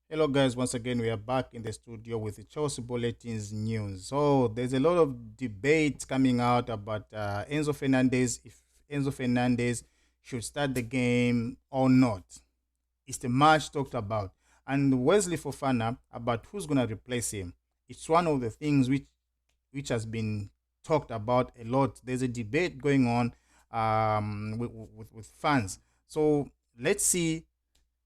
Hello, guys. Once again, we are back in the studio with the Chelsea Bulletins news. So, there's a lot of debate coming out about Enzo Fernandez, if Enzo Fernandez should start the game or not. It's the match talked about. And Wesley Fofana about who's going to replace him. It's one of the things which has been talked about a lot. There's a debate going on with fans. So, let's see.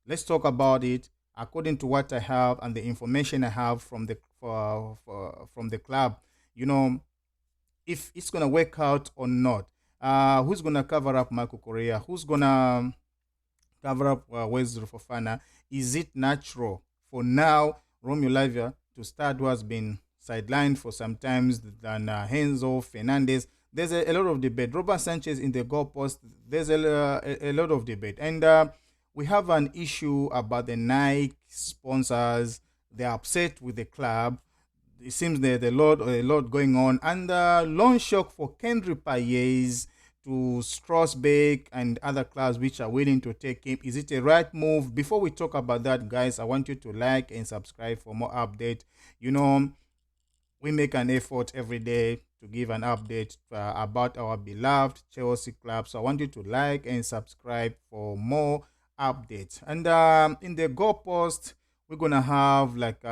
Let's talk about it according to what I have and the information I have from from the club. You know, if it's gonna work out or not. Who's gonna cover up Marco Correa? Who's gonna cover up Wesley Fofana? Is it natural for now Romeo Lavia to start, who has been sidelined for some times, than Enzo Fernandez? There's a lot of debate. Robert Sanchez in the goalpost. There's a lot of debate, and we have an issue about the Nike sponsors. They're upset with the club. It seems there's a lot going on, and loan shock for kendry paez to Strasbourg and other clubs which are willing to take him. Is it a right move? Before we talk about that, guys, I want you to like and subscribe for more update. You know, we make an effort every day to give an update about our beloved Chelsea club. So I want you to like and subscribe for more updates. And in the goalpost, we're gonna have like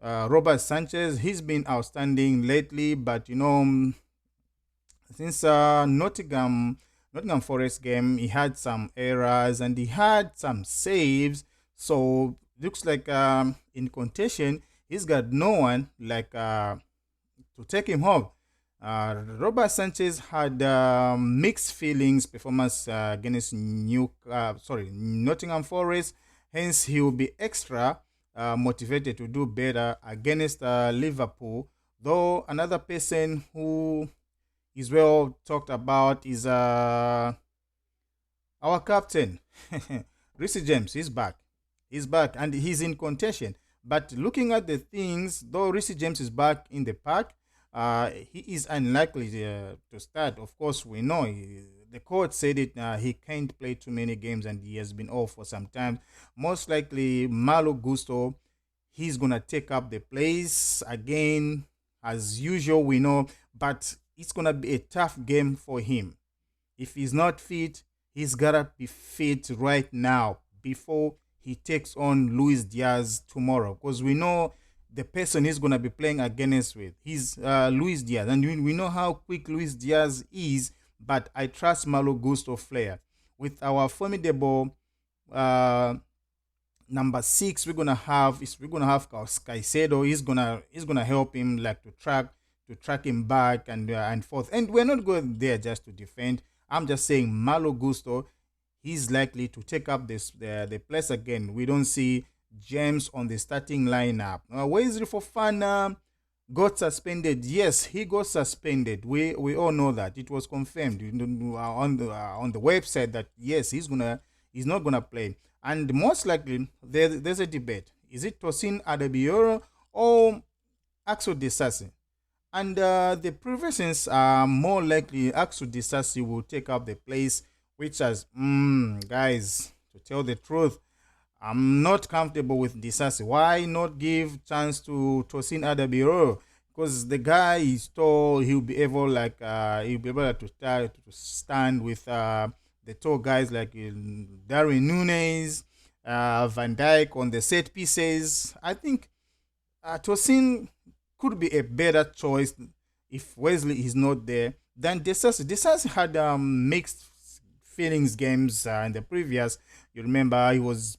Robert Sanchez. He's been outstanding lately, but since Nottingham Forest game, he had some errors and he had some saves. So looks like in contention, he's got no one like to take him home. Robert Sanchez had mixed feelings performance against Nottingham Forest. Hence, he will be extra motivated to do better against Liverpool. Though another person who is well talked about is our captain, Reece James. He's back. He's back and he's in contention. But looking at the things, though Reece James is back in the pack, he is unlikely to start. Of course, we know the coach said it. He can't play too many games and he has been off for some time. Most likely, Malo Gusto, he's gonna take up the place again as usual. We know, but it's gonna be a tough game for him. If he's not fit, he's gotta be fit right now before he takes on Luis Diaz tomorrow. Because we know the person he's gonna be playing against with. He's Luis Diaz, and we know how quick Luis Diaz is. But I trust Malo Gusto Flair with our formidable uh, number six. We're gonna have Caicedo. He's gonna help him like to track him back and forth. And we're not going there just to defend. I'm just saying Malo Gusto, he's likely to take up the place again. We don't see James on the starting lineup. Wesley Fofana got suspended. Yes, he got suspended. We all know that it was confirmed on the website that yes, he's not gonna play. And most likely there's a debate. Is it Tosin Adebioro or Axel Disasi? And the previous are more likely Axel Disasi will take up the place, which has, guys, to tell the truth, I'm not comfortable with Disasi. Why not give chance to Tosin Adabiro? Because the guy is tall, he'll be able to stand with the tall guys like Darwin Nunes, Van Dijk on the set pieces. I think Tosin could be a better choice if Wesley is not there than Desas. Desas had mixed feelings games in the previous. You remember he was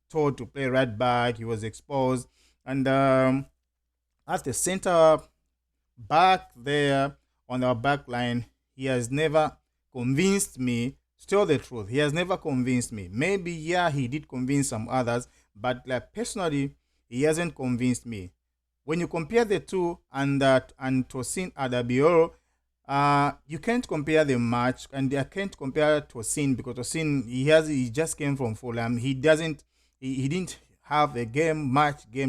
told to play right back. He was exposed, and at the center back there on our back line, he has never convinced me. To tell the truth, he has never convinced me. Maybe yeah, he did convince some others, but like personally, he hasn't convinced me. When you compare the two and Tosin Adabioro, you can't compare the match, and I can't compare Tosin because Tosin he just came from Fulham. He didn't have a game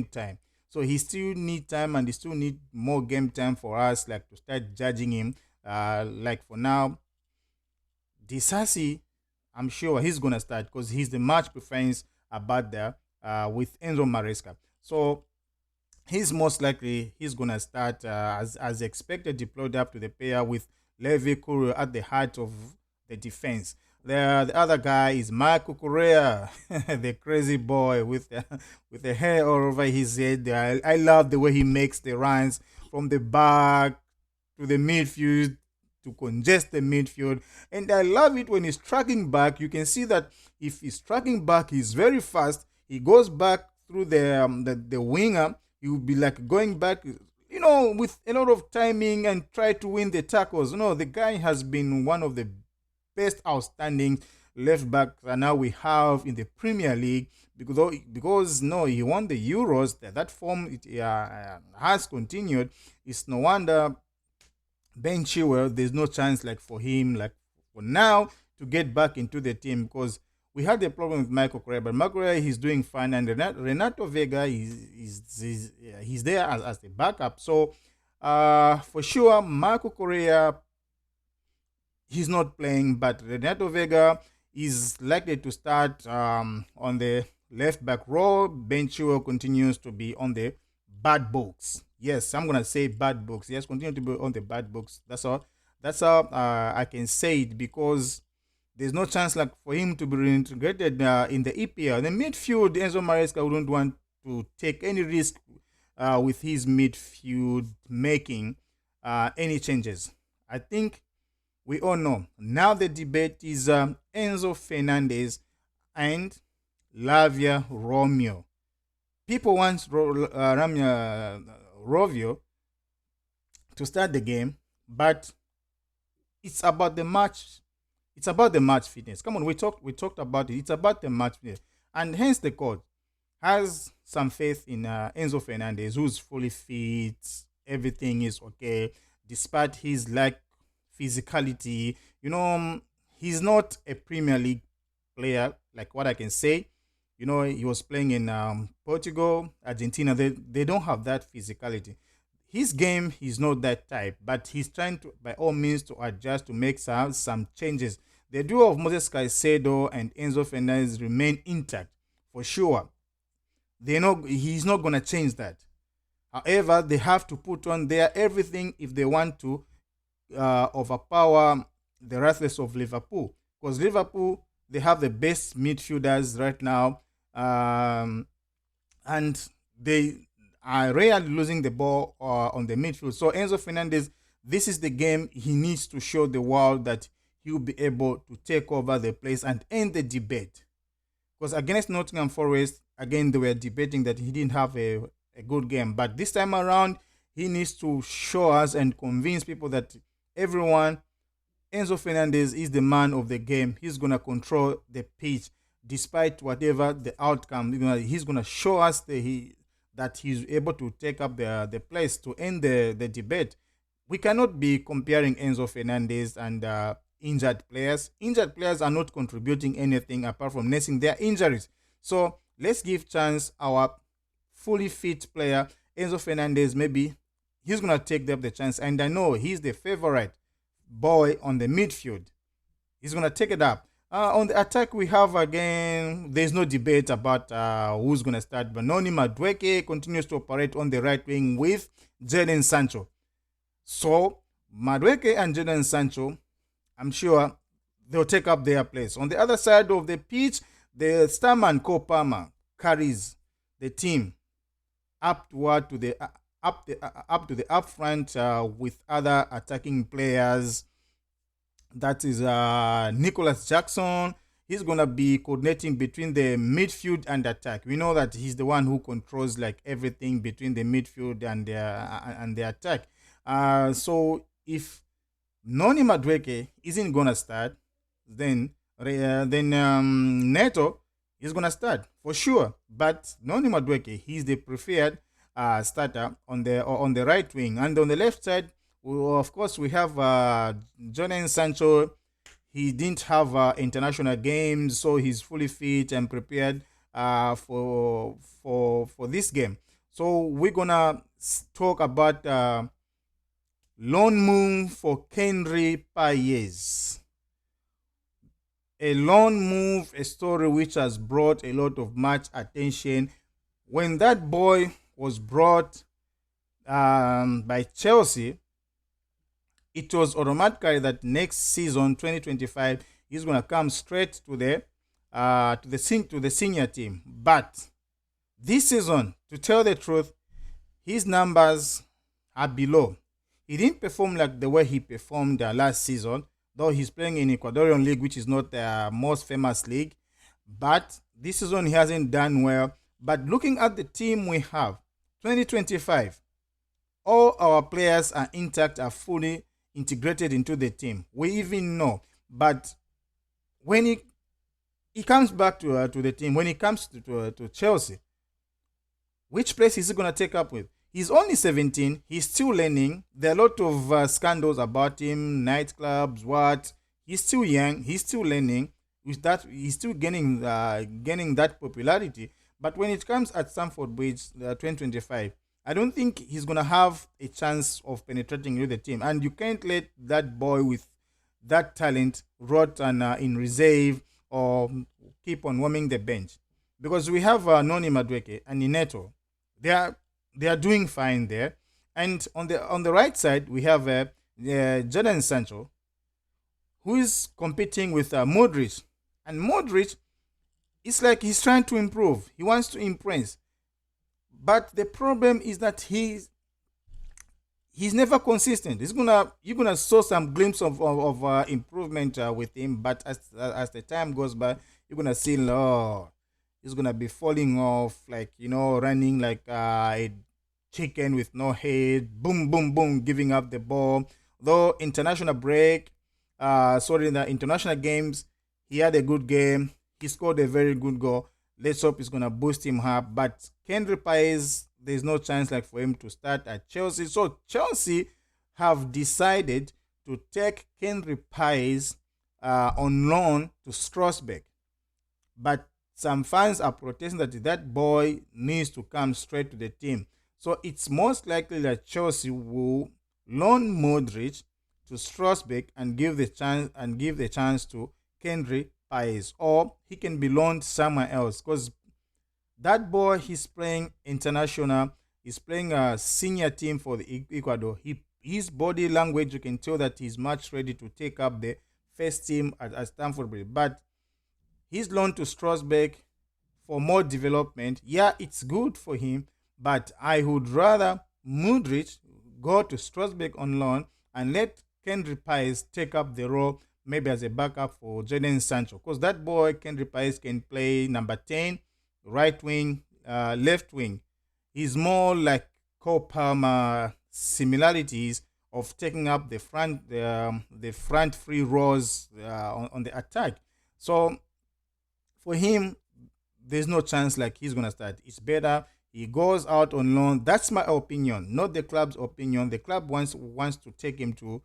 time, so he still need time and he still need more game time for us like to start judging him. Like for now, Disasi, I'm sure he's gonna start because he's the match preference about there. with Enzo Maresca. So he's most likely he's gonna start as expected, deployed up to the pair with Levi Kuru at the heart of the defense. The other guy is Marco Correa, the crazy boy with with the hair all over his head. I love the way he makes the runs from the back to the midfield to congest the midfield. And I love it when he's tracking back. You can see that if he's tracking back, he's very fast. He goes back through the winger. He will be like going back, with a lot of timing and try to win the tackles. The guy has been one of the best outstanding left back that now we have in the Premier League because no, he won the Euros. That form has continued. It's no wonder Ben Chilwell, there's no chance like for him, like for now, to get back into the team because we had a problem with Michael Correa, but Michael Correa he's doing fine, and Renato Vega he's there as the backup. So for sure, Michael Correa he's not playing, but Renato Vega is likely to start on the left back role. Ben Chilwell continues to be on the bad books. Yes, I'm gonna say bad books. Yes, continue to be on the bad books. That's all. That's how I can say it because there's no chance like for him to be reintegrated in the EPL. The midfield, Enzo Maresca wouldn't want to take any risk with his midfield making any changes. I think we all know. Now the debate is Enzo Fernandez and Lavia Romeo. People want Rovio to start the game, but it's about the match. It's about the match fitness. Come on, we talked about it. It's about the match fitness, and hence the coach has some faith in Enzo Fernandez, who's fully fit. Everything is okay, despite his lack physicality. He's not a Premier League player, like what I can say. He was playing in Portugal, Argentina. They don't have that physicality. His game is not that type, but he's trying to, by all means, to adjust to make some changes. The duo of Moses Caicedo and Enzo Fernandez remain intact for sure. He's not gonna change that. However, they have to put on their everything if they want to overpower the Rathless of Liverpool. Because Liverpool, they have the best midfielders right now, and they are rarely losing the ball on the midfield. So Enzo Fernandez, this is the game he needs to show the world that he will be able to take over the place and end the debate. Because against Nottingham Forest, again, they were debating that he didn't have a good game. But this time around, he needs to show us and convince people that everyone, Enzo Fernandez is the man of the game. He's going to control the pitch despite whatever the outcome. He's going to show us that he's able to take up the place to end the debate. We cannot be comparing Enzo Fernandez and injured players. Injured players are not contributing anything apart from nursing their injuries. So let's give chance our fully fit player, Enzo Fernandez. Maybe he's going to take up the chance. And I know he's the favorite boy on the midfield. He's going to take it up. On the attack, we have again, there's no debate about who's going to start. Benoni Madueke continues to operate on the right wing with Jadon Sancho. So, Madueke and Jadon Sancho, I'm sure they'll take up their place. On the other side of the pitch, the starman Cole Palmer carries the team upward to the up to the up front with other attacking players. That is Nicholas Jackson. He's going to be coordinating between the midfield and attack. We know that he's the one who controls like everything between the midfield and the attack. So if Noni Madueke isn't going to start, then Neto is going to start for sure. But Noni Madueke, he's the preferred starter on the right wing. And on the left side, of course, we have Jadon Sancho. He didn't have international games, so he's fully fit and prepared for this game. So we're gonna talk about loan move for Kendry Paez. a loan move, a story which has brought a lot of much attention. When that boy was brought by Chelsea, it was automatically that next season, 2025, he's gonna come straight to the senior team. But this season, to tell the truth, his numbers are below. He didn't perform like the way he performed last season, though he's playing in Ecuadorian League, which is not the most famous league. But this season he hasn't done well. But looking at the team we have, 2025, all our players are intact, are fully integrated into the team. We even know. But when he comes back to the team, when he comes to Chelsea, which place is he going to take up with? He's only 17. He's still learning. There are a lot of scandals about him, nightclubs, what. He's still young. He's still learning. With that, he's still gaining that popularity. But when it comes at Stamford Bridge 2025, I don't think he's going to have a chance of penetrating with the team. And you can't let that boy with that talent rot and in reserve or keep on warming the bench. Because we have Noni Madueke and Ineto. They are doing fine there. And on the right side, we have Jadon Sancho, who is competing with Modric. And Modric, it's like he's trying to improve. He wants to impress. But the problem is that he's never consistent. You're gonna saw some glimpse of improvement with him, but as the time goes by, you're gonna see he's gonna be falling off, like running like a chicken with no head, boom boom boom, giving up the ball. Though international break, in the international games, he had a good game. He scored a very good goal. Let's hope it's gonna boost him up. But Kendry Paez, there's no chance like for him to start at Chelsea. So Chelsea have decided to take Kendry Paez on loan to Strasbourg. But some fans are protesting that boy needs to come straight to the team. So it's most likely that Chelsea will loan Modric to Strasbourg and give the chance to Kendry Paez, or he can be loaned somewhere else because that boy, he's playing international. He's playing a senior team for the Ecuador. His body language, you can tell that he's much ready to take up the first team at Stamford Bridge. But he's loaned to Strasbourg for more development. Yeah, it's good for him, but I would rather Modric go to Strasbourg on loan and let Kendry Paez take up the role maybe as a backup for Jadon Sancho. Because that boy, Kendry Paez, can play number 10, right wing, left wing. He's more like Cole Palmer similarities of taking up the front free rows on the attack. So for him, there's no chance like he's gonna start. It's better he goes out on loan. That's my opinion, not the club's opinion. The club wants to take him to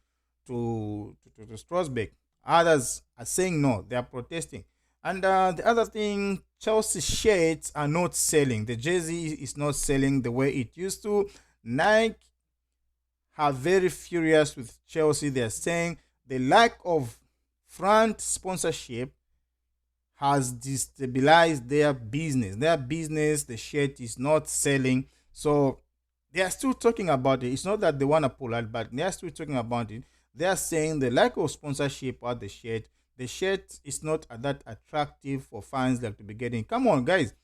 Strasbourg. Others are saying no, they are protesting. And the other thing, Chelsea shirts are not selling. The jersey is not selling the way it used to. Nike are very furious with Chelsea. They are saying the lack of front sponsorship has destabilized their business. The shirt is not selling. So they are still talking about it. It's not that they want to pull out, but they are still talking about it. They are saying the lack of sponsorship at the shirt is not that attractive for fans like to be getting. Come on, guys.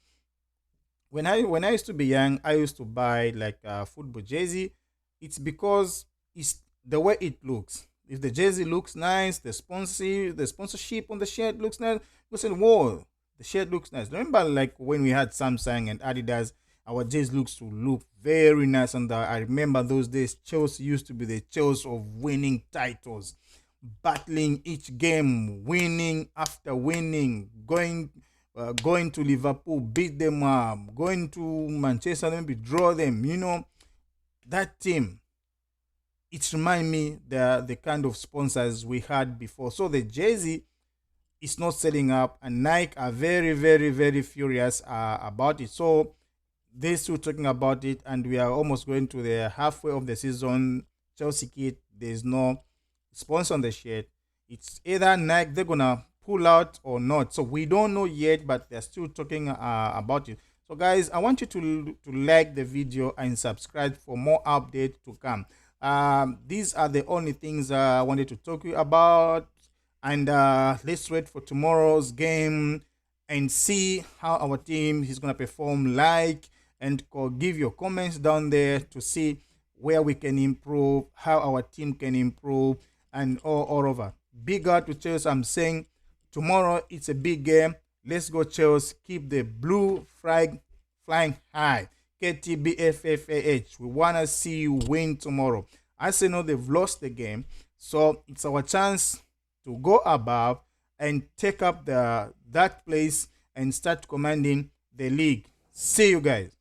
When I used to be young, I used to buy like a football jersey. It's because it's the way it looks. If the jersey looks nice, the sponsorship on the shirt looks nice, you say, whoa, the shirt looks nice. Remember like when we had Samsung and Adidas, our jersey looks to look very nice. And I remember those days, Chelsea used to be the Chelsea of winning titles, battling each game, winning after winning, going to Liverpool, beat them up, going to Manchester, maybe draw them. That team, it reminds me the kind of sponsors we had before. So the jersey is not selling up, and Nike are very, very, very furious about it. So they're still talking about it, and we are almost going to the halfway of the season. Chelsea kit, there's no sponsor on the shirt. It's either Nike, they're gonna pull out or not. So we don't know yet, but they're still talking about it. So guys, I want you to like the video and subscribe for more updates to come. These are the only things I wanted to talk to you about. And let's wait for tomorrow's game and see how our team is going to perform. And give your comments down there to see where we can improve, how our team can improve, and all over. Big out to Chelsea. I'm saying tomorrow it's a big game. Let's go Chelsea. Keep the blue flag flying high. KTBFFAH. We want to see you win tomorrow. Arsenal, they've lost the game. So it's our chance to go above and take up that place and start commanding the league. See you guys.